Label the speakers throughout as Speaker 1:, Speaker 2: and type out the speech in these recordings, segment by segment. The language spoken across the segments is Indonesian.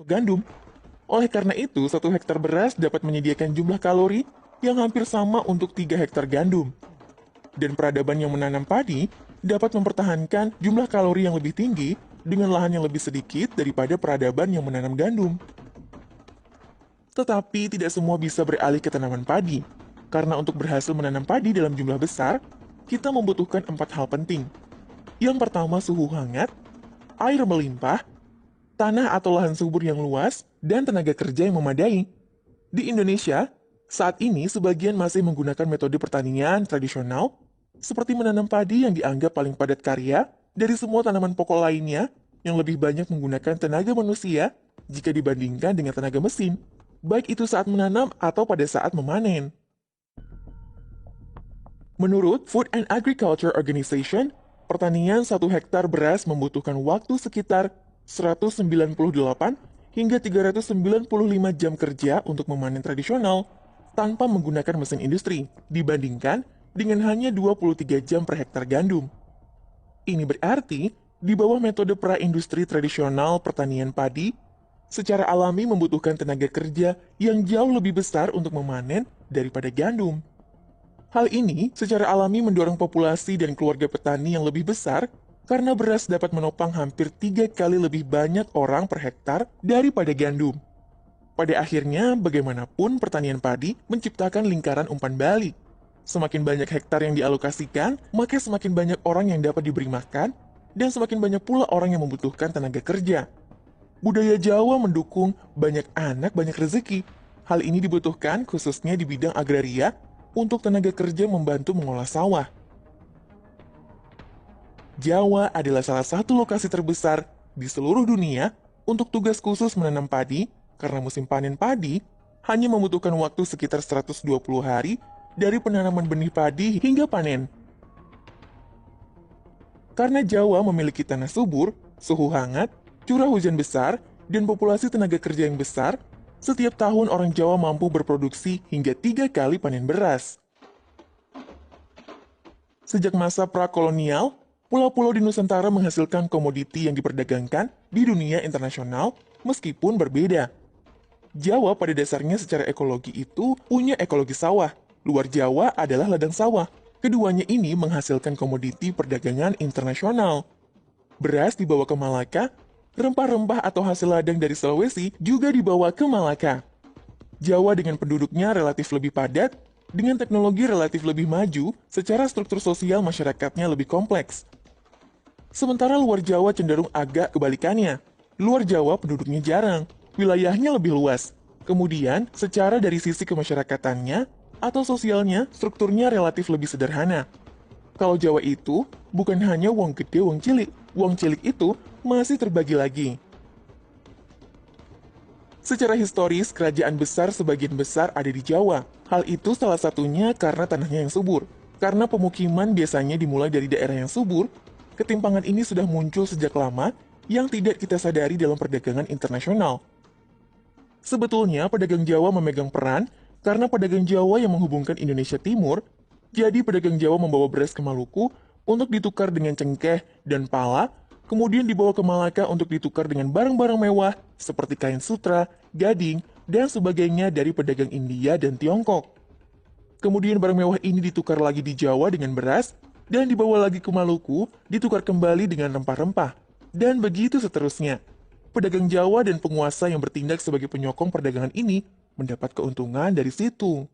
Speaker 1: untuk gandum. Oleh karena itu, 1 hektar beras dapat menyediakan jumlah kalori yang hampir sama untuk 3 hektar gandum. Dan peradaban yang menanam padi dapat mempertahankan jumlah kalori yang lebih tinggi dengan lahan yang lebih sedikit daripada peradaban yang menanam gandum. Tetapi tidak semua bisa beralih ke tanaman padi, karena untuk berhasil menanam padi dalam jumlah besar, kita membutuhkan 4 hal penting. Yang pertama suhu hangat, air melimpah, tanah atau lahan subur yang luas, dan tenaga kerja yang memadai. Di Indonesia, saat ini sebagian masih menggunakan metode pertanian tradisional, seperti menanam padi yang dianggap paling padat karya dari semua tanaman pokok lainnya yang lebih banyak menggunakan tenaga manusia jika dibandingkan dengan tenaga mesin, baik itu saat menanam atau pada saat memanen. Menurut Food and Agriculture Organization, pertanian 1 hektar beras membutuhkan waktu sekitar 198 hingga 395 jam kerja untuk memanen tradisional tanpa menggunakan mesin industri, dibandingkan dengan hanya 23 jam per hektar gandum. Ini berarti, di bawah metode pra-industri tradisional pertanian padi, secara alami membutuhkan tenaga kerja yang jauh lebih besar untuk memanen daripada gandum. Hal ini secara alami mendorong populasi dan keluarga petani yang lebih besar karena beras dapat menopang hampir 3 kali lebih banyak orang per hektar daripada gandum. Pada akhirnya, bagaimanapun pertanian padi menciptakan lingkaran umpan balik. Semakin banyak hektar yang dialokasikan, maka semakin banyak orang yang dapat diberi makan, dan semakin banyak pula orang yang membutuhkan tenaga kerja. Budaya Jawa mendukung banyak anak banyak rezeki. Hal ini dibutuhkan khususnya di bidang agraria untuk tenaga kerja membantu mengolah sawah. Jawa adalah salah satu lokasi terbesar di seluruh dunia untuk tugas khusus menanam padi karena musim panen padi hanya membutuhkan waktu sekitar 120 hari dari penanaman benih padi hingga panen. Karena Jawa memiliki tanah subur, suhu hangat, curah hujan besar, dan populasi tenaga kerja yang besar, setiap tahun orang Jawa mampu berproduksi hingga 3 kali panen beras. Sejak masa prakolonial, pulau-pulau di Nusantara menghasilkan komoditi yang diperdagangkan di dunia internasional meskipun berbeda. Jawa pada dasarnya secara ekologi itu punya ekologi sawah. Luar Jawa adalah ladang sawah. Keduanya ini menghasilkan komoditi perdagangan internasional. Beras dibawa ke Malaka, rempah-rempah atau hasil ladang dari Sulawesi juga dibawa ke Malaka. Jawa dengan penduduknya relatif lebih padat, dengan teknologi relatif lebih maju, secara struktur sosial masyarakatnya lebih kompleks. Sementara luar Jawa cenderung agak kebalikannya. Luar Jawa penduduknya jarang, wilayahnya lebih luas. Kemudian, secara dari sisi kemasyarakatannya atau sosialnya, strukturnya relatif lebih sederhana. Kalau Jawa itu bukan hanya wong gede wong cilik itu masih terbagi lagi. Secara historis, kerajaan besar sebagian besar ada di Jawa. Hal itu salah satunya karena tanahnya yang subur. Karena pemukiman biasanya dimulai dari daerah yang subur, ketimpangan ini sudah muncul sejak lama yang tidak kita sadari dalam perdagangan internasional. Sebetulnya, pedagang Jawa memegang peran karena pedagang Jawa yang menghubungkan Indonesia Timur, jadi pedagang Jawa membawa beras ke Maluku untuk ditukar dengan cengkeh dan pala, kemudian dibawa ke Malaka untuk ditukar dengan barang-barang mewah seperti kain sutra, gading, dan sebagainya dari pedagang India dan Tiongkok. Kemudian barang mewah ini ditukar lagi di Jawa dengan beras, dan dibawa lagi ke Maluku, ditukar kembali dengan rempah-rempah, dan begitu seterusnya. Pedagang Jawa dan penguasa yang bertindak sebagai penyokong perdagangan ini mendapat keuntungan dari situ.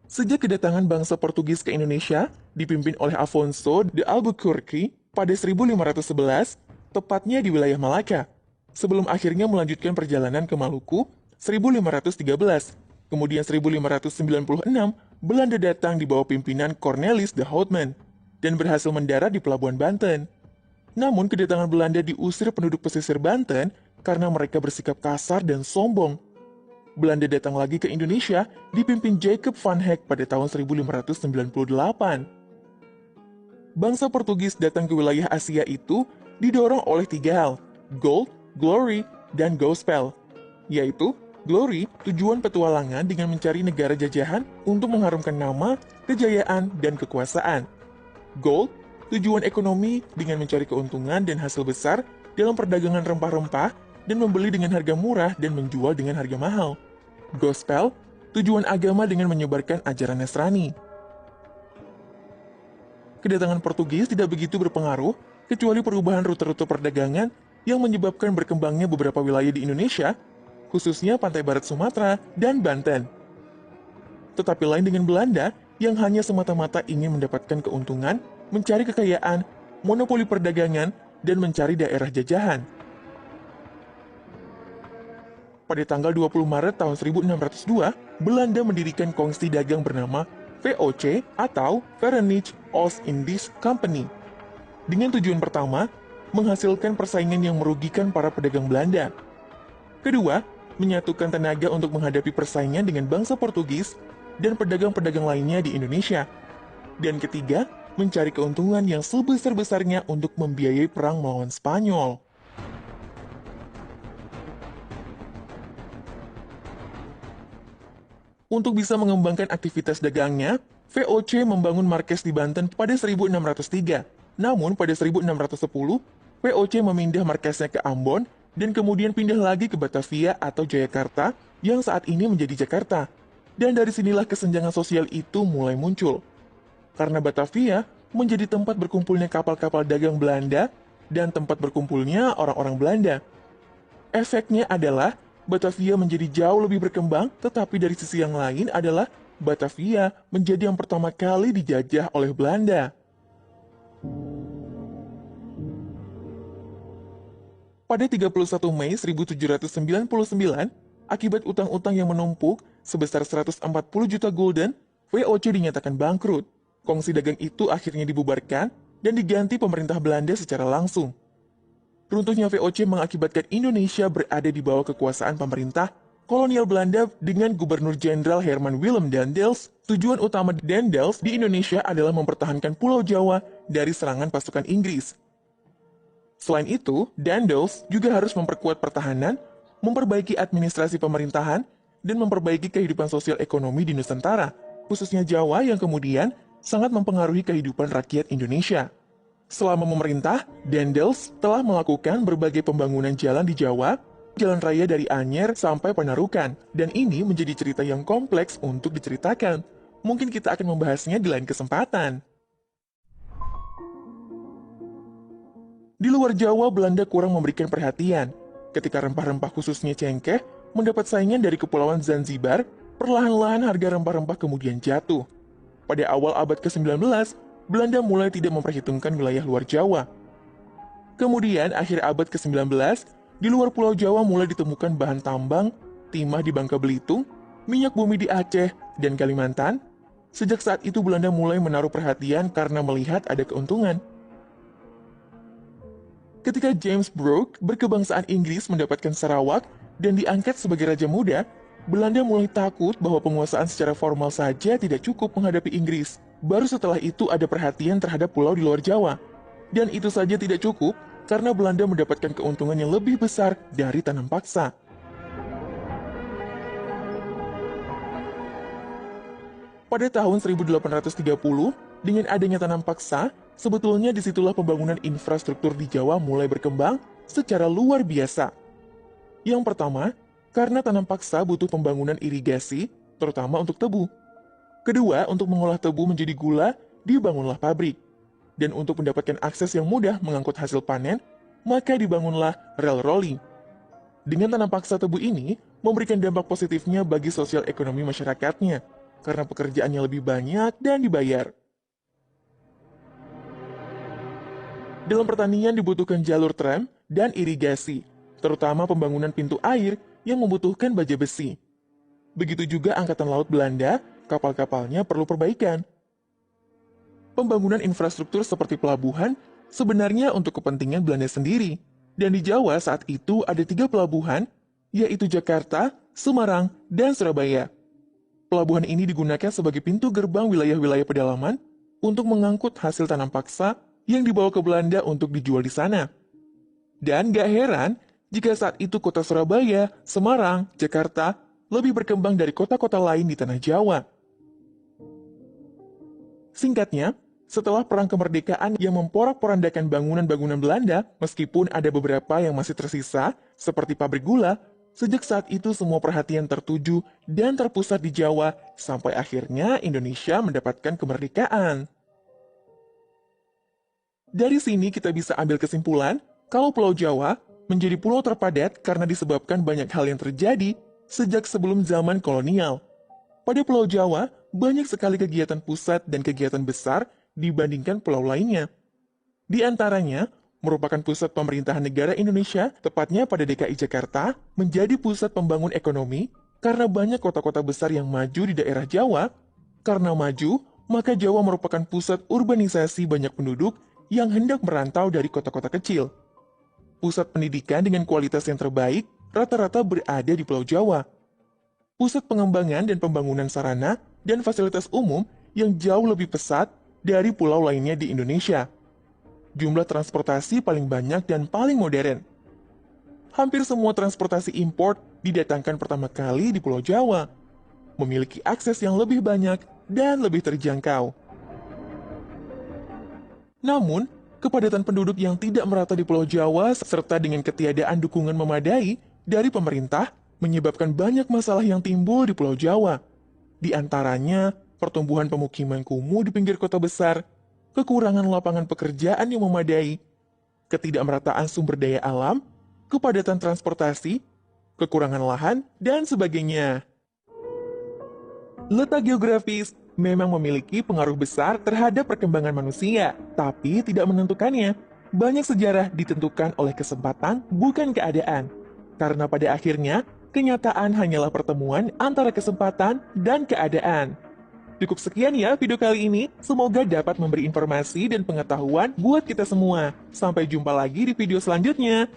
Speaker 1: Sejak kedatangan bangsa Portugis ke Indonesia, dipimpin oleh Afonso de Albuquerque pada 1511, tepatnya di wilayah Malaka, sebelum akhirnya melanjutkan perjalanan ke Maluku 1513. Kemudian 1596, Belanda datang di bawah pimpinan Cornelis de Houtman dan berhasil mendarat di Pelabuhan Banten. Namun kedatangan Belanda diusir penduduk pesisir Banten karena mereka bersikap kasar dan sombong. Belanda datang lagi ke Indonesia dipimpin Jacob van Heck pada tahun 1598. Bangsa Portugis datang ke wilayah Asia itu didorong oleh 3 hal, gold, glory, dan gospel, yaitu glory, tujuan petualangan dengan mencari negara jajahan untuk mengharumkan nama, kejayaan, dan kekuasaan. Gold, tujuan ekonomi dengan mencari keuntungan dan hasil besar dalam perdagangan rempah-rempah dan membeli dengan harga murah dan menjual dengan harga mahal. Gospel, tujuan agama dengan menyebarkan ajaran Nasrani. Kedatangan Portugis tidak begitu berpengaruh, kecuali perubahan rute-rute perdagangan yang menyebabkan berkembangnya beberapa wilayah di Indonesia, khususnya pantai barat Sumatera dan Banten. Tetapi lain dengan Belanda yang hanya semata-mata ingin mendapatkan keuntungan, mencari kekayaan, monopoli perdagangan, dan mencari daerah jajahan. Pada tanggal 20 Maret tahun 1602, Belanda mendirikan kongsi dagang bernama VOC atau Verenigde Oost-Indisch Company. Dengan tujuan pertama, menghasilkan persaingan yang merugikan para pedagang Belanda. Kedua, menyatukan tenaga untuk menghadapi persaingan dengan bangsa Portugis dan pedagang-pedagang lainnya di Indonesia. Dan ketiga, mencari keuntungan yang sebesar-besarnya untuk membiayai perang melawan Spanyol. Untuk bisa mengembangkan aktivitas dagangnya, VOC membangun markes di Banten pada 1603. Namun pada 1610, VOC memindah markesnya ke Ambon dan kemudian pindah lagi ke Batavia atau Jayakarta yang saat ini menjadi Jakarta. Dan dari sinilah kesenjangan sosial itu mulai muncul. Karena Batavia menjadi tempat berkumpulnya kapal-kapal dagang Belanda dan tempat berkumpulnya orang-orang Belanda. Efeknya adalah Batavia menjadi jauh lebih berkembang, tetapi dari sisi yang lain adalah Batavia menjadi yang pertama kali dijajah oleh Belanda. Pada 31 Mei 1799, akibat utang-utang yang menumpuk sebesar 140 juta gulden, VOC dinyatakan bangkrut. Kongsi dagang itu akhirnya dibubarkan dan diganti pemerintah Belanda secara langsung. Runtuhnya VOC mengakibatkan Indonesia berada di bawah kekuasaan pemerintah kolonial Belanda dengan Gubernur Jenderal Herman Willem Daendels. Tujuan utama Daendels di Indonesia adalah mempertahankan Pulau Jawa dari serangan pasukan Inggris. Selain itu, Daendels juga harus memperkuat pertahanan, memperbaiki administrasi pemerintahan, dan memperbaiki kehidupan sosial ekonomi di Nusantara, khususnya Jawa yang kemudian sangat mempengaruhi kehidupan rakyat Indonesia. Selama memerintah, Daendels telah melakukan berbagai pembangunan jalan di Jawa, jalan raya dari Anyer sampai Panarukan, dan ini menjadi cerita yang kompleks untuk diceritakan. Mungkin kita akan membahasnya di lain kesempatan. Di luar Jawa, Belanda kurang memberikan perhatian. Ketika rempah-rempah khususnya cengkeh mendapat saingan dari Kepulauan Zanzibar, perlahan-lahan harga rempah-rempah kemudian jatuh. Pada awal abad ke-19, Belanda mulai tidak memperhitungkan wilayah luar Jawa. Kemudian, akhir abad ke-19, di luar Pulau Jawa mulai ditemukan bahan tambang, timah di Bangka Belitung, minyak bumi di Aceh, dan Kalimantan. Sejak saat itu Belanda mulai menaruh perhatian karena melihat ada keuntungan. Ketika James Brooke, berkebangsaan Inggris, mendapatkan Sarawak dan diangkat sebagai Raja Muda, Belanda mulai takut bahwa penguasaan secara formal saja tidak cukup menghadapi Inggris. Baru setelah itu ada perhatian terhadap pulau di luar Jawa. Dan itu saja tidak cukup karena Belanda mendapatkan keuntungan yang lebih besar dari tanam paksa. Pada tahun 1830, dengan adanya tanam paksa, sebetulnya disitulah pembangunan infrastruktur di Jawa mulai berkembang secara luar biasa. Yang pertama, karena tanam paksa butuh pembangunan irigasi, terutama untuk tebu. Kedua, untuk mengolah tebu menjadi gula, dibangunlah pabrik. Dan untuk mendapatkan akses yang mudah mengangkut hasil panen, maka dibangunlah rel rolling. Dengan tanam paksa tebu ini, memberikan dampak positifnya bagi sosial ekonomi masyarakatnya, karena pekerjaannya lebih banyak dan dibayar. Dalam pertanian dibutuhkan jalur tram dan irigasi, terutama pembangunan pintu air yang membutuhkan baja besi. Begitu juga Angkatan Laut Belanda, kapal-kapalnya perlu perbaikan. Pembangunan infrastruktur seperti pelabuhan sebenarnya untuk kepentingan Belanda sendiri. Dan di Jawa saat itu ada 3 pelabuhan, yaitu Jakarta, Semarang, dan Surabaya. Pelabuhan ini digunakan sebagai pintu gerbang wilayah-wilayah pedalaman untuk mengangkut hasil tanam paksa yang dibawa ke Belanda untuk dijual di sana. Dan gak heran jika saat itu kota Surabaya, Semarang, Jakarta lebih berkembang dari kota-kota lain di tanah Jawa. Singkatnya, Setelah Perang Kemerdekaan yang memporak-porandakan bangunan-bangunan Belanda, meskipun ada beberapa yang masih tersisa, seperti pabrik gula, sejak saat itu semua perhatian tertuju dan terpusat di Jawa, sampai akhirnya Indonesia mendapatkan kemerdekaan. Dari sini kita bisa ambil kesimpulan, kalau Pulau Jawa menjadi pulau terpadat karena disebabkan banyak hal yang terjadi sejak sebelum zaman kolonial. Pada Pulau Jawa, banyak sekali kegiatan pusat dan kegiatan besar dibandingkan pulau lainnya. Di antaranya, merupakan pusat pemerintahan negara Indonesia, tepatnya pada DKI Jakarta, menjadi pusat pembangun ekonomi karena banyak kota-kota besar yang maju di daerah Jawa. Karena maju, maka Jawa merupakan pusat urbanisasi banyak penduduk yang hendak merantau dari kota-kota kecil. Pusat pendidikan dengan kualitas yang terbaik rata-rata berada di Pulau Jawa. Pusat pengembangan dan pembangunan sarana dan fasilitas umum yang jauh lebih pesat dari pulau lainnya di Indonesia. Jumlah transportasi paling banyak dan paling modern. Hampir semua transportasi import didatangkan pertama kali di Pulau Jawa, memiliki akses yang lebih banyak dan lebih terjangkau. Namun, kepadatan penduduk yang tidak merata di Pulau Jawa serta dengan ketiadaan dukungan memadai dari pemerintah menyebabkan banyak masalah yang timbul di Pulau Jawa. Di antaranya, pertumbuhan pemukiman kumuh di pinggir kota besar, kekurangan lapangan pekerjaan yang memadai, ketidakmerataan sumber daya alam, kepadatan transportasi, kekurangan lahan, dan sebagainya. Letak geografis memang memiliki pengaruh besar terhadap perkembangan manusia, tapi tidak menentukannya. Banyak sejarah ditentukan oleh kesempatan, bukan keadaan. Karena pada akhirnya, kenyataan hanyalah pertemuan antara kesempatan dan keadaan. Cukup sekian ya video kali ini, semoga dapat memberi informasi dan pengetahuan buat kita semua. Sampai jumpa lagi di video selanjutnya.